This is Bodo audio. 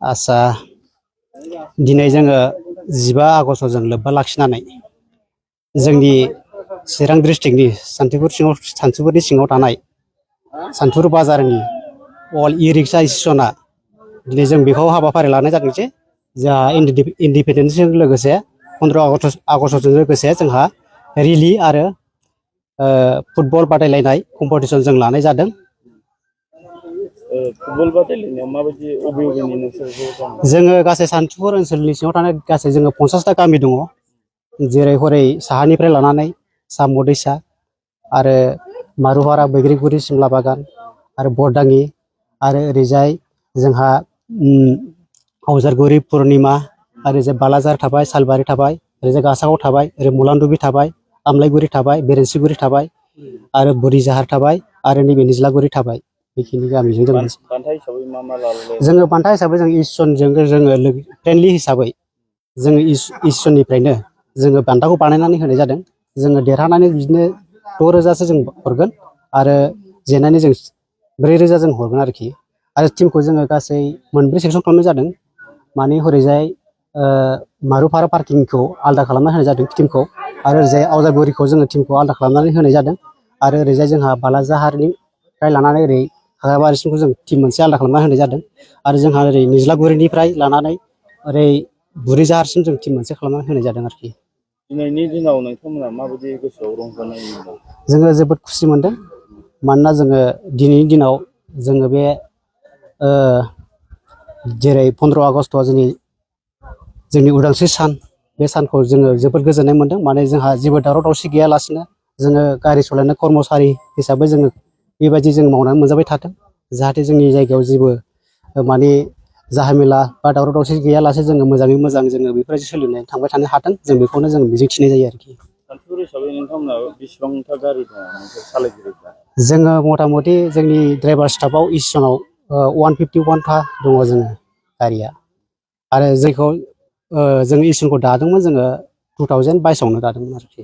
आसा दिनै जोङो 15 आगष्टजों लोब्बा लाखिनानै जोंनि चिरां डिस्ट्रिक्टनि सान्थिफुरनि सिङाव थानाय सान्थिफुर बाजारनि अल इ-रिक्सा स्टेशना दिनै जों बेखौ हाबाफारि लानाय जादों जे जोंहा इन्डिपेन्डेन्सजों लोगोसे 15 आगष्टजों लोगोसे जोंहा रेलि आरो फुटबल बादायलायनाय कम्पिटिसन जों लानाय जादों। फुटबल बादायलायनायाव माबायदि अबेनि नोंसोरखौ जोङो गासै सान्थिफुर ओनसोलनि सिङाव थानाय गासै जोङो 50टा गामि दङ, जेरै हरै साहानिफ्राय लानानै साम' दैसा आरो मारुहारा बैग्रिगुरि सिमला बागान आरो बरदाङि आरो ओरैजाय जोंहा आवजारगुरि पुर्निमा आरो ओरैजाय बालाजार थाबाय, सालबारि थाबाय, ओरैजाय गासागाव थाबाय, ओरै मुलानदुबि थाबाय, आमलाइगुरि थाबाय, बेरेन्सिगुरि थाबाय आरो बुरिजाहार थाबाय आरो नैबे निज्लागुरि थाबाय। बेखिनि गामिजों जों बान्था हिसाबै मा मा लालाय जोङो बान्था हिसाबै जों इसोरजों जोङो फ्रेन्डलि हिसाबै जोङो इसोरनिफ्रायनो जोङो बान्थाखौ बानायनानै होनाय जादों। जोङो देरहानानै बिदिनो 6,000सो जों हरगोन आरो जेननानै जों 4,000 जों हरगोन आरोखि। आरो टिमखौ जोङो गासै मोनब्रै सेक्सन खालामनाय जादों। माने हरैजाय मारुफारा पार्किंखौ आलादा खालामना होनाय जादों टिमखौ, आरो ओरैजाय आवजारगुरिखौ जोङो टिमखौ आलादा खालामनानै होनाय जादों। आरो ओरैजाय जोंहा बालाजाहारनिफ्राय लानानै ओरै खाग्राबारिसिमखौ जों टिम मोनसे आलादा खालामना होनाय जादों। आरो जोंहा ओरै निज्लागुरिनिफ्राय लानानै ओरै बुरिजाहारसिम जों टिम मोनसे खालामनानै होनाय जादों आरोखि। दिनैनि दिनाव नोंथांमोना माबायदि गोसोआव रंजानाय मोनदों? जोङो जोबोद खुसि मोनदों, मानोना जोङो दिनैनि दिनाव जोङो बे जेरै 15 आगष्टआ जोंनि उदांस्रि सान, बे सानखौ जोङो जोबोद गोजोननाय मोनदों। माने जोंहा जेबो दावराव दावसि गैयालासिनो जोङो गारि सालायनाय कर्मचारि हिसाबै जोङो बेबायदि जों मावनानै मोनजाबाय थाथों। जाहाथे जोंनि जायगायाव जेबो माने जाहामेला बा दावराव दावसि गैयालासे जोङो मोजाङै मोजां जोङो बेफोरबायदि सोलिनानै थांबाय थानो हाथों, जों बेखौनो जों मिजिंथिनाय जायो आरोखि। सान्थिफुर हिसाबै नोंथांमोना बेसेबांथा गारि दङ नोंसोर सालायगिरिफ्रा? जोङो मथा मथि जोंनि ड्राइभार स्टाफआव इसोनाव 151था दङ जोङो गारिया। आरो जों इसोनखौ दादोंमोन जोङो 2022आवनो दादोंमोन आरोखि।